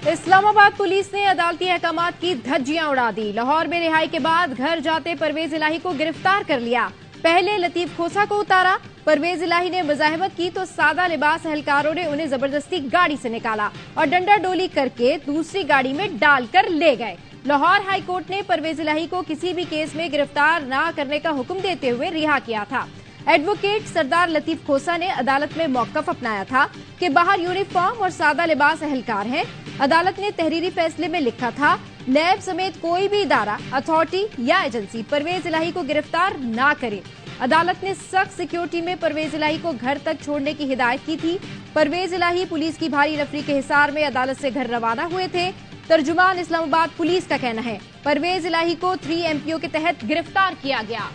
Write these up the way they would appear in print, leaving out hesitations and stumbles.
Islamabad police ने अदालती अहकामात की धज्जियां उड़ा दी। लाहौर में रिहाई के बाद घर जाते परवेज इलाही को गिरफ्तार कर लिया। पहले लतीफ खोसा को उतारा। परवेज इलाही ने मुजाहिमत की तो सादा लिबास एहलकारों ने उन्हें जबरदस्ती गाड़ी से निकाला और डंडा डोली करके दूसरी गाड़ी में डालकर ले गए। लाहौर हाईकोर्ट ने परवेज इलाही को किसी भी केस में गिरफ्तार न करने का हुक्म देते हुए रिहा किया था। एडवोकेट सरदार लतीफ खोसा ने अदालत में मौकफ अपनाया था कि बाहर यूनिफॉर्म और सादा लिबास एहलकार हैं। अदालत ने तहरीरी फैसले में लिखा था, नैब समेत कोई भी इदारा, अथॉरिटी या एजेंसी परवेज इलाही को गिरफ्तार ना करे। अदालत ने सख्त सिक्योरिटी में परवेज इलाही को घर तक छोड़ने की हिदायत की थी। परवेज इलाही पुलिस की भारी नफरी के हिसार में अदालत से घर रवाना हुए थे। तर्जुमान इस्लामाबाद पुलिस का कहना है, परवेज इलाही को 3 MPO के तहत गिरफ्तार किया गया।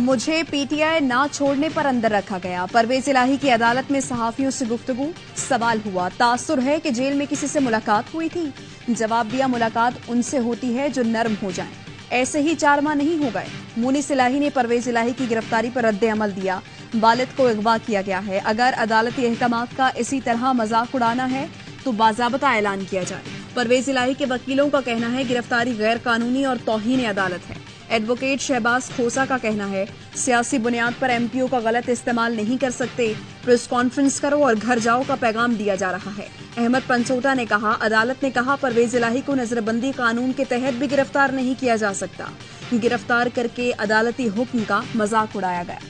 मुझे पीटीआई ना छोड़ने पर अंदर रखा गया। परवेज इलाही की अदालत में सहाफियों से गुफ्तगू। सवाल हुआ, तासुर है कि जेल में किसी से मुलाकात हुई थी? जवाब दिया, मुलाकात उनसे होती है जो नर्म हो जाएं। ऐसे ही 4 माह नहीं हो गए। मुनीस इलाही ने परवेज इलाही की गिरफ्तारी पर रद्द अमल दिया। वालिद को अगवा किया गया है। अगर अदालती अहकामात का इसी तरह मजाक उड़ाना है तो बाज़ाब्ता ऐलान किया जाए। परवेज इलाही के वकीलों का कहना है, गिरफ्तारी गैर कानूनी और तौहीन अदालत है। एडवोकेट शहबाज खोसा का कहना है, सियासी बुनियाद पर MPO का गलत इस्तेमाल नहीं कर सकते। प्रेस कॉन्फ्रेंस करो और घर जाओ का पैगाम दिया जा रहा है। अहमद पंचोटा ने कहा, अदालत ने कहा परवेज इलाही को नजरबंदी कानून के तहत भी गिरफ्तार नहीं किया जा सकता। गिरफ्तार करके अदालती हुक्म का मजाक उड़ाया गया।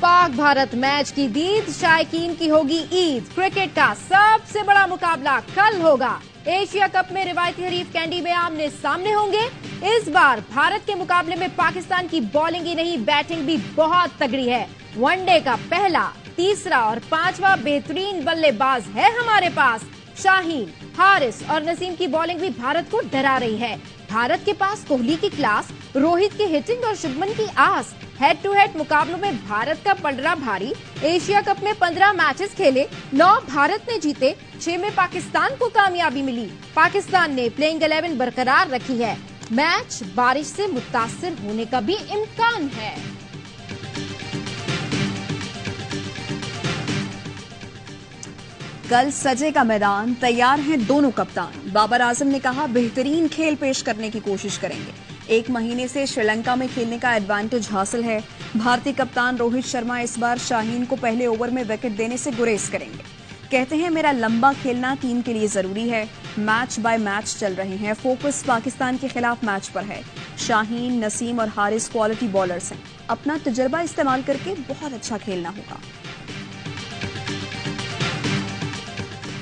पाक भारत मैच की दीद, शायकीन की होगी ईद। क्रिकेट का सबसे बड़ा मुकाबला कल होगा। एशिया कप में रिवायती हरीफ कैंडी में आमने सामने होंगे। इस बार भारत के मुकाबले में पाकिस्तान की बॉलिंग ही नहीं, बैटिंग भी बहुत तगड़ी है। वनडे का पहला, तीसरा और 5वां बेहतरीन बल्लेबाज है हमारे पास। शाहीन, हारिस और नसीम की बॉलिंग भी भारत को डरा रही है। भारत के पास कोहली की क्लास, रोहित की हिटिंग और शुभमन की आस। हेड टू हेड मुकाबलों में भारत का पलड़ा भारी। एशिया कप में 15 मैचेस खेले, 9 भारत ने जीते, 6 में पाकिस्तान को कामयाबी मिली। पाकिस्तान ने प्लेइंग 11 बरकरार रखी है। मैच बारिश से मुतासिर होने का भी इम्कान है। कल सजेगा मैदान, तैयार हैं दोनों कप्तान। बाबर आजम ने कहा, बेहतरीन खेल पेश करने की कोशिश करेंगे। 1 महीने से श्रीलंका में खेलने का एडवांटेज हासिल है। भारतीय कप्तान रोहित शर्मा इस बार शाहीन को पहले ओवर में विकेट देने से गुरेज करेंगे। कहते हैं, मेरा लंबा खेलना टीम के लिए जरूरी है। मैच बाय मैच चल रहे हैं, फोकस पाकिस्तान के खिलाफ मैच पर है। शाहीन, नसीम और हारिस क्वालिटी बॉलर्स हैं। अपना तजुर्बा इस्तेमाल करके बहुत अच्छा खेलना होगा।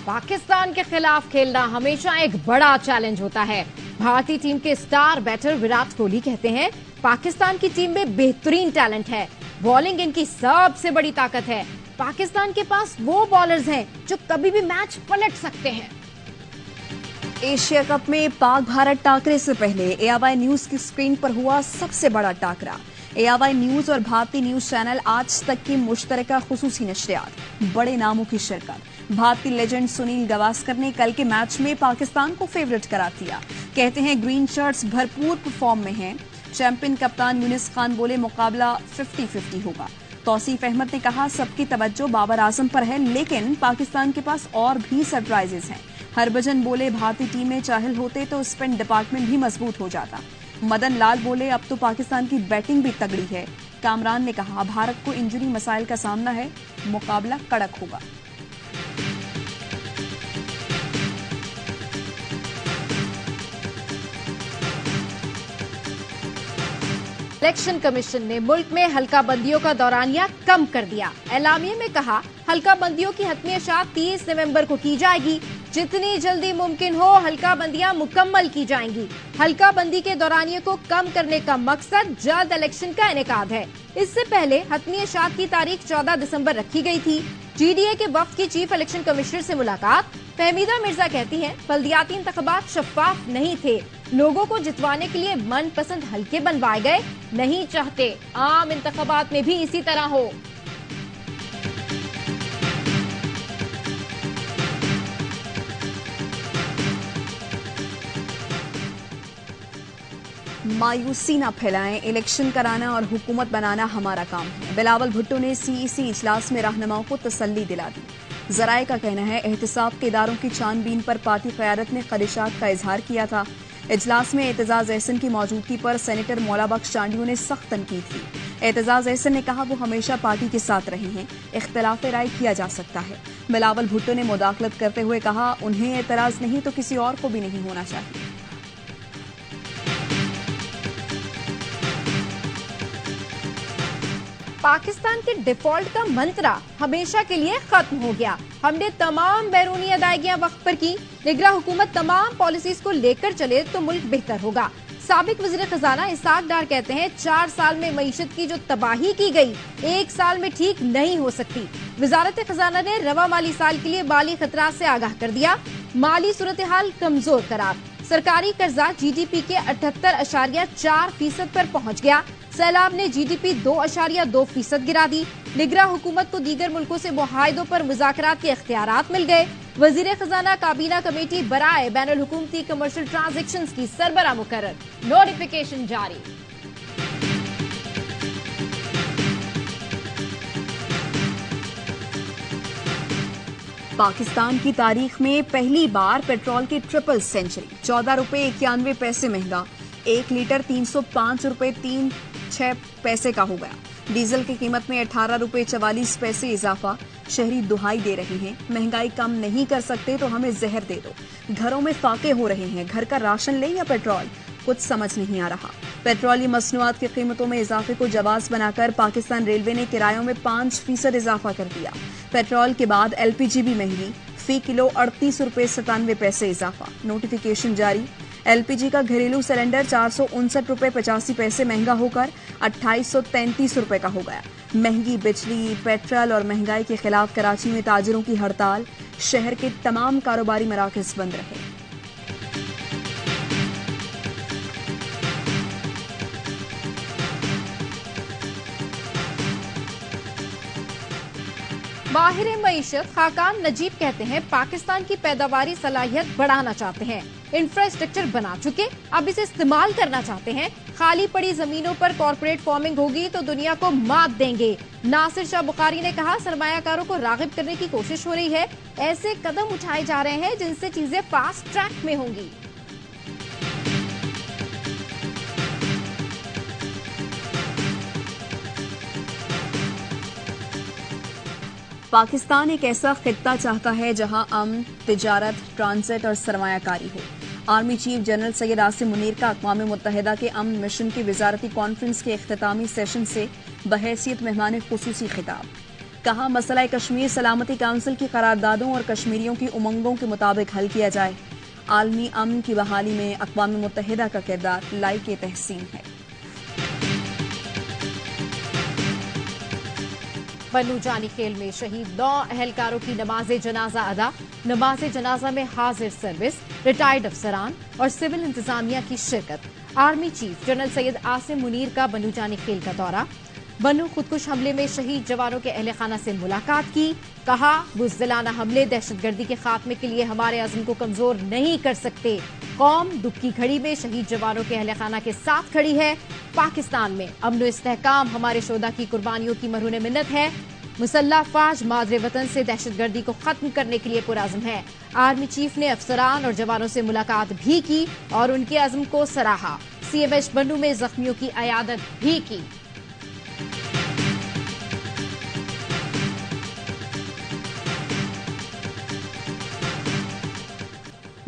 पाकिस्तान के खिलाफ खेलना हमेशा एक बड़ा चैलेंज होता है। भारतीय टीम के स्टार बैटर विराट कोहली कहते हैं, पाकिस्तान की टीम में बेहतरीन टैलेंट है। बॉलिंग इनकी सबसे बड़ी ताकत है। पाकिस्तान के पास वो बॉलर्स हैं जो कभी भी मैच पलट सकते हैं। एशिया कप में पाक भारत टाकरे से पहले ARY न्यूज की स्क्रीन पर हुआ सबसे बड़ा टाकरा। ARY न्यूज और भारतीय न्यूज चैनल आज तक की मुश्तरका खुसूसी नशरियात, बड़े नामों की शिरकत। भारतीय लेजेंड सुनील गावस्कर ने कल के मैच में पाकिस्तान को फेवरेट करार दिया। कहते हैं, ग्रीन शर्ट्स भरपूर परफॉर्म में हैं। चैंपियन कप्तान यूनिस खान बोले, मुकाबला 50-50 होगा। तौसीफ अहमद ने कहा, सबकी तवज्जो बाबर आजम पर है, लेकिन पाकिस्तान के पास और भी सरप्राइजेस हैं। हरभजन बोले, भारतीय टीम में चाहल होते तो स्पिन डिपार्टमेंट भी मजबूत हो जाता। मदन लाल बोले, अब तो पाकिस्तान की बैटिंग भी तगड़ी है। कामरान ने कहा, भारत को इंजरी मसाइल का सामना है, मुकाबला कड़क होगा। इलेक्शन कमीशन ने मुल्क में हल्का बंदियों का दौरानिया कम कर दिया। एलामिये में कहा, हल्का बंदियों की हतमियत 30 नवंबर को की जाएगी। जितनी जल्दी मुमकिन हो हल्का बंदियां मुकम्मल की जाएंगी। हल्का बंदी के दौरानिये को कम करने का मकसद जल्द इलेक्शन का इनेकाद है। इससे पहले हतमियत की तारीख 14 दिसंबर रखी गई थी। GDA के वफ्द की चीफ इलेक्शन कमिश्नर से मुलाकात, फहमीदा मिर्जा कहती हैं, बल्दियाती इंतखाबात शफाफ नहीं थे, लोगों को जितवाने के लिए मनपसंद हलके बनवाए गए, नहीं चाहते आम इंतखाबात में भी इसी तरह हो। मायूसी न फैलाएं, इलेक्शन कराना और हुकूमत बनाना हमारा काम है। बिलावल भुट्टो ने सीईसी इजलास में रहनुमाओं को तसल्ली दिला दी। जराये का कहना है, एहतिसाब के इदारों की छानबीन पर पार्टी क़यादत ने खदशात का इजहार किया था। इजलास में एतजाज एहसन की मौजूदगी पर सेनेटर मौला बख्श चांडियों ने सख्त तनकीद की। एतजाज एहसन ने कहा, वो हमेशा पार्टी के साथ रहे हैं, इख्तलाफ राय किया जा सकता है। बिलावल भुट्टो ने मुदाखलत करते हुए कहा, उन्हें एतराज नहीं तो किसी और को भी नहीं होना चाहिए। पाकिस्तान के डिफॉल्ट का मंत्रा हमेशा के लिए खत्म हो गया। हमने तमाम बैरूनी अदायगियां वक्त पर की। निगरान हुकूमत तमाम पॉलिसीज को लेकर चले तो मुल्क बेहतर होगा। साबिक वज़ीर खजाना इसाक डार कहते हैं, 4 साल में मईशत की जो तबाही की गई 1 साल में ठीक नहीं हो सकती। वजारत खजाना ने रवा माली साल के लिए माली खतरा से आगाह कर दिया। माली सूरत हाल कमजोर करार। सरकारी कर्जा जीडीपी के 78.4% पर पहुंच गया। सैलाब ने जीडीपी 2.2% गिरा दी। निगरान हुकूमत को दीगर मुल्कों से मुआहिदों पर मुज़ाकरात के इख्तियारात मिल गए। वजीर खजाना काबीना कमेटी बराए बैनुल हुकूमती कमर्शियल ट्रांजैक्शंस की सरबराह मुकर्रर, नोटिफिकेशन जारी। पाकिस्तान की तारीख में पहली बार पेट्रोल की ट्रिपल सेंचुरी। 14 रुपए 91 पैसे महंगा, 1 लीटर 305 रुपए 36 पैसे का हो गया। डीजल की कीमत में 18 रुपए 44 पैसे इजाफा। शहरी दुहाई दे रहे हैं, महंगाई कम नहीं कर सकते तो हमें जहर दे दो। घरों में फाके हो रहे हैं, घर का राशन ले या पेट्रोल, कुछ समझ नहीं आ रहा। पेट्रोलियम मसनूआत की कीमतों में इजाफे को जवाज बनाकर पाकिस्तान रेलवे ने किरायों में 5% इजाफा कर दिया। पेट्रोल के बाद एलपीजी भी महंगी, फी किलो 38 रुपए 97 पैसे इजाफा। नोटिफिकेशन जारी। एलपीजी का घरेलू सिलेंडर 459 रुपए 85 पैसे महंगा होकर 2833 रुपए का हो गया। महंगी बिजली, पेट्रोल और महंगाई के खिलाफ कराची में ताजिरों की हड़ताल। शहर के तमाम कारोबारी मराकज बंद रहे। माहिर मईशत खाकान नजीब कहते हैं, पाकिस्तान की पैदावारी सलाहियत बढ़ाना चाहते हैं। इंफ्रास्ट्रक्चर बना चुके, अब इसे इस्तेमाल करना चाहते हैं। खाली पड़ी जमीनों पर कॉर्पोरेट फार्मिंग होगी तो दुनिया को मात देंगे। नासिर शाह बुखारी ने कहा, सरमायाकारों को रागिब करने की कोशिश हो रही है। ऐसे कदम उठाए जा रहे हैं जिनसे चीजें फास्ट ट्रैक में होंगी। पाकिस्तान एक ऐसा खित्ता चाहता है जहां अमन, तिजारत, ट्रांजिट और सरमायाकारी हो। Army chief general Syed Asim Munir का अक़वाम मुत्तहिदा के अमन मिशन की वजारती कॉन्फ्रेंस के इख्तितामी सेशन से बहैसियत मेहमान खुसूसी खिताब। कहा, मसला कश्मीर सलामती काउंसिल की करारदादों और कश्मीरियों की उमंगों के मुताबिक हल किया जाए। आलमी अमन की बहाली में अक़वाम मुत्तहिदा का किरदार लायक तहसीन है। बन्नू जानी खेल में शहीद 9 अहलकारों की नमाज जनाजा अदा। नमाज जनाजा में हाजिर सर्विस, रिटायर्ड अफसरान और सिविल इंतजामिया की शिरकत। Army chief general Syed Asim Munir का बन्नू जानी खेल का दौरा। बन्नू खुदकुश हमले में शहीद जवानों के अहले खाना से मुलाकात की। कहा, बुज़दिलाना हमले दहशतगर्दी के खात्मे के लिए हमारे अज़्म को कमजोर नहीं कर सकते। कौम दुख की घड़ी में शहीद जवानों के अहले खाना के साथ खड़ी है। पाकिस्तान में अमन इस्तेहकाम हमारे शोधा की कुर्बानियों की मरहून मिन्नत है। मुसल्लह फौज मादरे वतन से दहशतगर्दी को खत्म करने के लिए पुरअज़्म है। आर्मी चीफ ने अफसरान और जवानों से मुलाकात भी की और उनके अज़्म को सराहा। सीएमएच बन्नू में जख्मियों की अयादत भी की।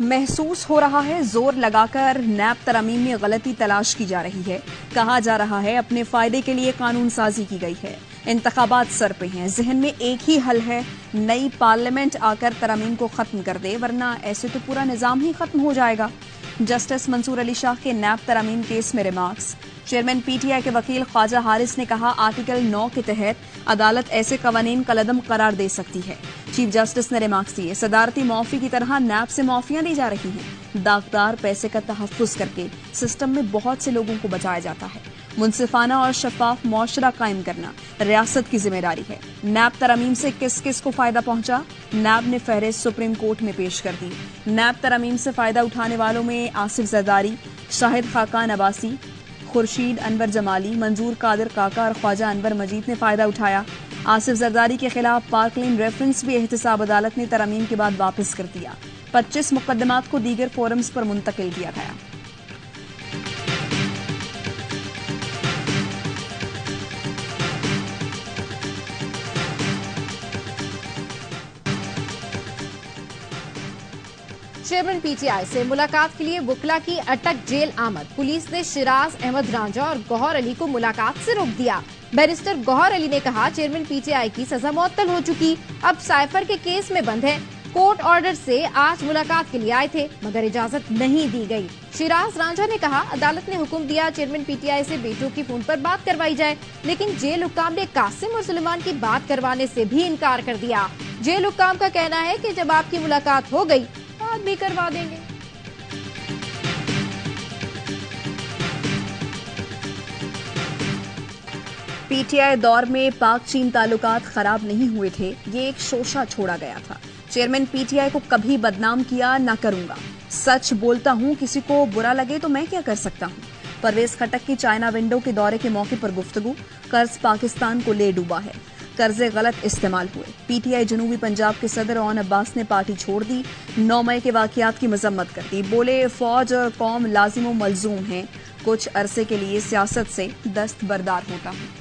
महसूस हो रहा है, जोर लगाकर नैब तरमीम में गलती तलाश की जा रही है। कहा जा रहा है, अपने फायदे के लिए कानून साजी की गई है। इंतखाबात सर पे हैं, जहन में एक ही हल है, नई पार्लियामेंट आकर तरमीम को खत्म कर दे, वरना ऐसे तो पूरा निजाम ही खत्म हो जाएगा। जस्टिस मंसूर अली शाह के नैब तरमीम केस में रिमार्क्स। चेयरमैन पीटीआई के वकील ख्वाजा हारिस ने कहा, आर्टिकल 9 के तहत अदालत ऐसे कवानीन कलअदम करार दे सकती है चीफ जस्टिस ने रिमार्क्स दिए, सदारती मौफी की तरह नैब से मौफियां दी जा रही हैं। दागदार पैसे का तहफ्फुज करके सिस्टम में बहुत से लोगों को बचाया जाता है। मुनसिफाना और शफाफ मुआशरा कायम करना रियासत की जिम्मेदारी है। नैब तरमीम से किस किस को फायदा पहुंचा? नैब ने फहरिस्त सुप्रीम कोर्ट में पेश कर दी। नैब तरमीम से फायदा उठाने वालों में आसिफ जरदारी, शाहिद खाकान अब्बासी, खुर्शीद अनवर जमाली, मंजूर कादिर काका और ख्वाजा अनवर मजीद ने फायदा उठाया। आसिफ जरदारी के खिलाफ पार्कलैंड रेफरेंस भी एहतसाब अदालत ने तरमीम के बाद वापस कर दिया। 25 मुकदमात को दीगर फोरम्स पर मुंतकिल किया गया। चेयरमैन पीटीआई से मुलाकात के लिए वुकला की अटक जेल आमद। पुलिस ने शिराज अहमद रांझा और गौहर अली को मुलाकात से रोक दिया। बैरिस्टर गौहर अली ने कहा, चेयरमैन पीटीआई की सजा मुअत्तल हो चुकी, अब साइफर के केस में बंद है। कोर्ट ऑर्डर से आज मुलाकात के लिए आए थे मगर इजाजत नहीं दी गई। शिराज रांझा ने कहा, अदालत ने हुक्म दिया चेयरमैन पीटीआई से बेटों की फोन पर बात करवाई जाए, लेकिन जेल हुक्काम ने कासिम और सुलेमान की बात करवाने से भी इनकार कर दिया। जेल हुक्काम का कहना है कि जब आपकी मुलाकात हो गई बात भी करवा देंगे। पीटीआई दौर में पाक चीन ताल्लुकात खराब नहीं हुए थे, ये एक शोशा छोड़ा गया था। चेयरमैन पीटीआई को कभी बदनाम किया ना करूंगा। सच बोलता हूं, किसी को बुरा लगे तो मैं क्या कर सकता हूं। परवेज खटक की चाइना विंडो के दौरे के मौके पर गुफ्तगू, कर्ज पाकिस्तान को ले डूबा है, कर्जे गलत इस्तेमाल हुए। पीटीआई जनूबी पंजाब के सदर ओन अब्बास ने पार्टी छोड़ दी, 9 मई के वाकयात की मजम्मत कर दी। बोले, फौज और कौम लाजिम मलजूम हैं, कुछ अरसे के लिए सियासत से दस्तबरदार होता हूं।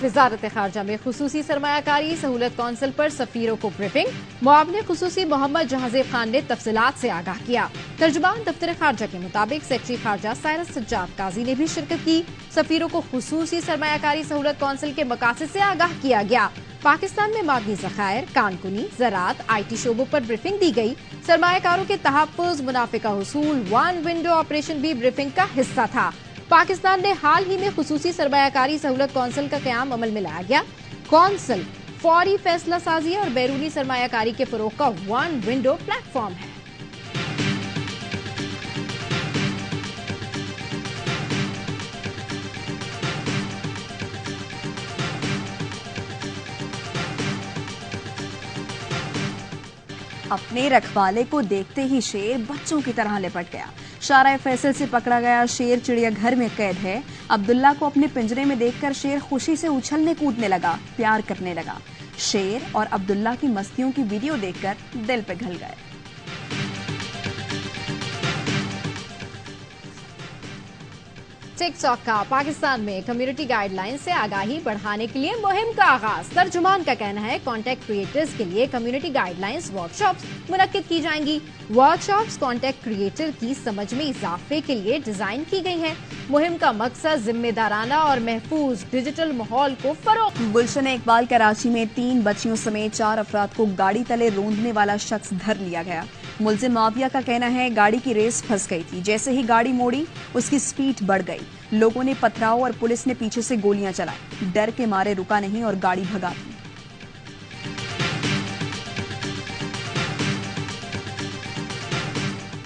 वजारत खारजा में खुसूसी सरमायाकारी सहूलत कौंसिल पर सफीरों को ब्रीफिंग। मुआविन खुसूसी मोहम्मद जहाजेब खान ने तफसीलात से आगाह किया। तर्जुमान दफ्तर खारजा के मुताबिक सेक्रेटरी खारजा साइरस सज्जाद काजी ने भी शिरकत की। सफीरों को खुसूसी सरमायाकारी सहूलत कौंसिल के मकासद से आगाह किया गया। पाकिस्तान में मादनी ज़खायर, कानकुनी, ज़राअत, IT शोबों पर ब्रीफिंग दी गई। सरमायाकारों के तहफ़्फ़ुज़, मुनाफे का हुसूल, वन विंडो ऑपरेशन भी ब्रीफिंग का हिस्सा था। पाकिस्तान में हाल ही में खुसूसी सरमायाकारी सहूलत कौंसिल का क़याम अमल में लाया गया। कौंसिल फौरी फैसला साजी और बैरूनी सरमायाकारी के फरोग का वन विंडो प्लेटफॉर्म है। अपने रखवाले को देखते ही शेर बच्चों की तरह लिपट गया। शारा फैसल से पकड़ा गया शेर चिड़ियाघर में कैद है। अब्दुल्ला को अपने पिंजरे में देखकर शेर खुशी से उछलने कूदने लगा, प्यार करने लगा। शेर और अब्दुल्ला की मस्तियों की वीडियो देखकर दिल पिघल गए। टिकटॉक का पाकिस्तान में कम्युनिटी गाइडलाइन से आगाही बढ़ाने के लिए मुहिम का आगाज। तर्जुमान का कहना है, कंटेंट क्रिएटर्स के लिए कम्युनिटी गाइडलाइंस वर्कशॉप्स मुनक्किद की जाएंगी। वर्कशॉप्स कंटेंट क्रिएटर की समझ में इजाफे के लिए डिजाइन की गई हैं। मुहिम का मकसद जिम्मेदाराना और महफूज डिजिटल माहौल को फरोग। गुलशन इकबाल कराची में 3 बच्चियों समेत 4 अफराद को गाड़ी तले रोंदने वाला शख्स धर लिया गया। मुलजिम माविया का कहना है, गाड़ी की रेस फंस गई थी, जैसे ही गाड़ी मोड़ी उसकी स्पीड बढ़ गई। लोगों ने पथराव और पुलिस ने पीछे से गोलियां चलाई। डर के मारे रुका नहीं और गाड़ी भगा दी।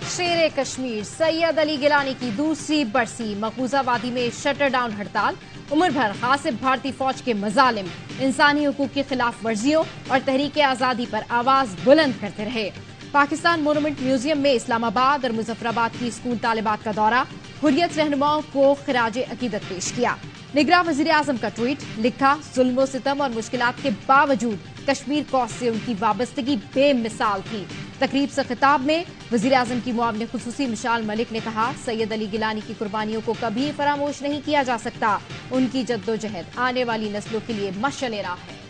शेर कश्मीर सैयद अली गिलानी की दूसरी बरसी। मकबूजा वादी में शटर डाउन हड़ताल। उम्र भर खासिब भारतीय फौज के मजालिम, इंसानी हुकूक की खिलाफ वर्जियों और तहरीक आजादी पर आवाज बुलंद करते रहे। पाकिस्तान मोनूमेंट म्यूजियम में इस्लामाबाद और मुजफ्फराबाद की स्कूल तालिबात का दौरा। हुर्रियत रहनुमाओं को खिराज अकीदत पेश किया। निगरां वजीर आजम का ट्वीट, लिखा, जुल्म सितम और मुश्किलात के बावजूद कश्मीर कौस से उनकी वाबस्तगी बेमिसाल थी। तकरीब से खिताब में वजीर आजम की मुआविन खुसूसी मिशाल मलिक ने कहा, सैयद अली गिलानी की कुर्बानियों को कभी फरामोश नहीं किया जा सकता। उनकी जद्दोजहद आने वाली नस्लों के लिए मशाल राह है।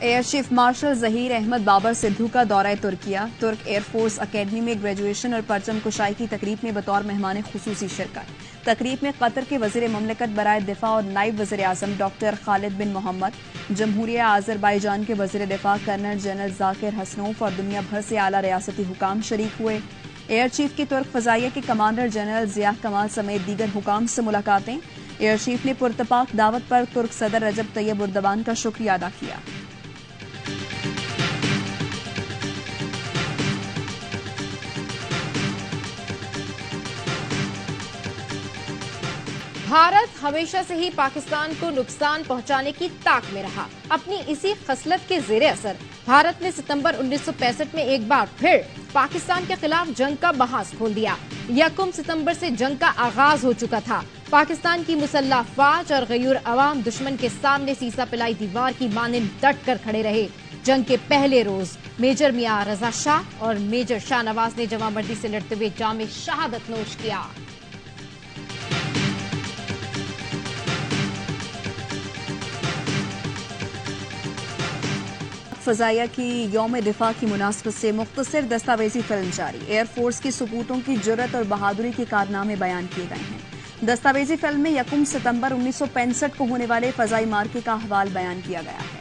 Air chief marshal Zaheer Ahmed Babar Sidhu का दौरा तुर्किया। तुर्क एयरफोर्स अकेडमी में ग्रेजुएशन और परचम कुशाई की तकरीब में बतौर मेहमान खुसूसी शिरकत। तकरीब में कतर के वजीर ममलकत बराए दिफा और नायब वजीर आजम डॉक्टर खालिद बिन मोहम्मद, जमहूरिया आज़रबाईजान के वजीर दिफा कर्नल जनरल जाकिर हसनोफ और दुनिया भर से आला रियासती हुकाम शरीक हुए। एयर चीफ की तुर्क फजाइया के कमांडर जनरल जिया कमाल समेत दीगर हुकाम से मुलाकातें। एयर चीफ ने पुरतपाक दावत पर तुर्क सदर रजब तैयब उर्दवान का शुक्रिया अदा किया। भारत हमेशा से ही पाकिस्तान को नुकसान पहुंचाने की ताक में रहा। अपनी इसी खसलत के जेरे असर भारत ने सितंबर 1965 में एक बार फिर पाकिस्तान के खिलाफ जंग का बहास खोल दिया। 1 सितंबर से जंग का आगाज हो चुका था। पाकिस्तान की मुसल्लह फौज और गयूर अवाम दुश्मन के सामने सीसा पिलाई दीवार की मानिंद डट कर खड़े रहे। जंग के पहले रोज मेजर मियां रजा शाह और मेजर शाहनवाज ने जमामर्दी से लड़ते हुए जाम शहादत नोश किया। फजाइया की यौम दिफा की मुनासबत से मुख्तसर दस्तावेजी फिल्म जारी। एयरफोर्स की सपूतों की जुर्रत और बहादुरी के कारनामे बयान किए गए हैं। दस्तावेजी फिल्म में 1 सितंबर 1965 को होने वाले फजाई मार्के का अहवाल बयान किया गया है।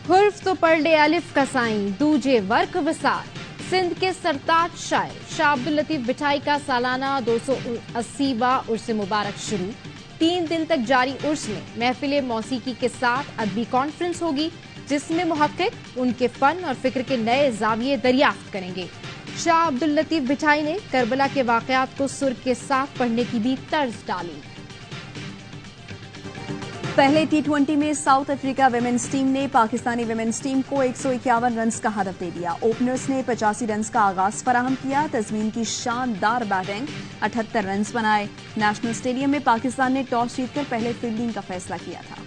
हुर्फ तो पढ़ ले अलिफ का साईं, दूजे वर्क वसार। सिंध के सरताज शायर शाह अब्दुल लतीफ बिठाई का सालाना 280वां उर्स मुबारक शुरू। 3 दिन तक जारी उर्स में महफिल मौसीकी के साथ अदबी कॉन्फ्रेंस होगी, जिसमें मुहक्किक उनके फन और फिक्र के नए जाविये दरियाफ्त करेंगे। शाह अब्दुल लतीफ बिठाई ने करबला के वाकयात को सुर के साथ पढ़ने की भी तर्ज डाली। पहले T20 में साउथ अफ्रीका विमेंस टीम ने पाकिस्तानी विमेंस टीम को 151 रन का हदफ दे दिया। ओपनर्स ने 85 रन का आगाज फराहम किया। तस्मीन की शानदार बैटिंग, 78 रन बनाए। नेशनल स्टेडियम में पाकिस्तान ने टॉस जीतकर पहले फील्डिंग का फैसला किया था।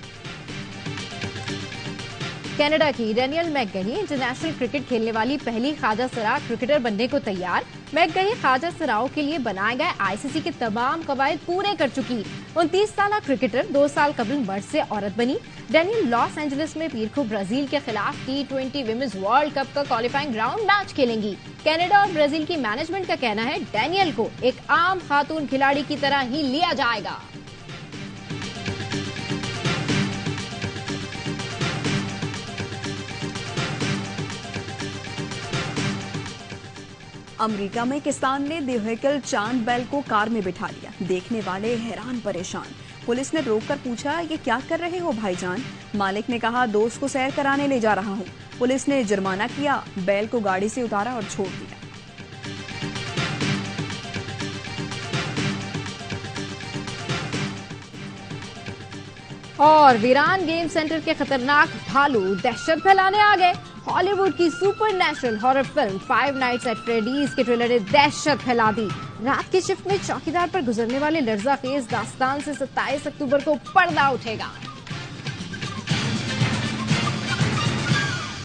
कनाडा की डेनियल मैकगही इंटरनेशनल क्रिकेट खेलने वाली पहली ख्वाजा सराय क्रिकेटर बनने को तैयार। मैकगही ख्वाजा सराओं के लिए बनाए गए आईसीसी के तमाम कवायद पूरे कर चुकी 29 साल क्रिकेटर 2 साल कबल मर्द से औरत बनी। डेनियल लॉस एंजलिस में पीर को ब्राजील के खिलाफ T20 विमेंस वर्ल्ड कप का क्वालिफाइंग राउंड मैच खेलेंगी। कनाडा और ब्राजील की मैनेजमेंट का कहना है डेनियल को एक आम खातून खिलाड़ी की तरह ही लिया जाएगा। अमेरिका में किसान ने द व्हीकल चांद बैल को कार में बिठा लिया। देखने वाले हैरान परेशान। पुलिस ने रोककर पूछा, ये क्या कर रहे हो भाईजान? मालिक ने कहा, दोस्त को सैर कराने ले जा रहा हूँ। पुलिस ने जुर्माना किया, बैल को गाड़ी से उतारा और छोड़ दिया। और वीरान गेम सेंटर के खतरनाक भालू दहशत फैलाने आ गए। हॉलीवुड की supernatural horror film 5 nights at Freddy's के ट्रेलर ने दहशत फैला दी। रात की शिफ्ट में चौकीदार पर गुजरने वाले लर्जा खेज दास्तान से 27 अक्टूबर को पर्दा उठेगा।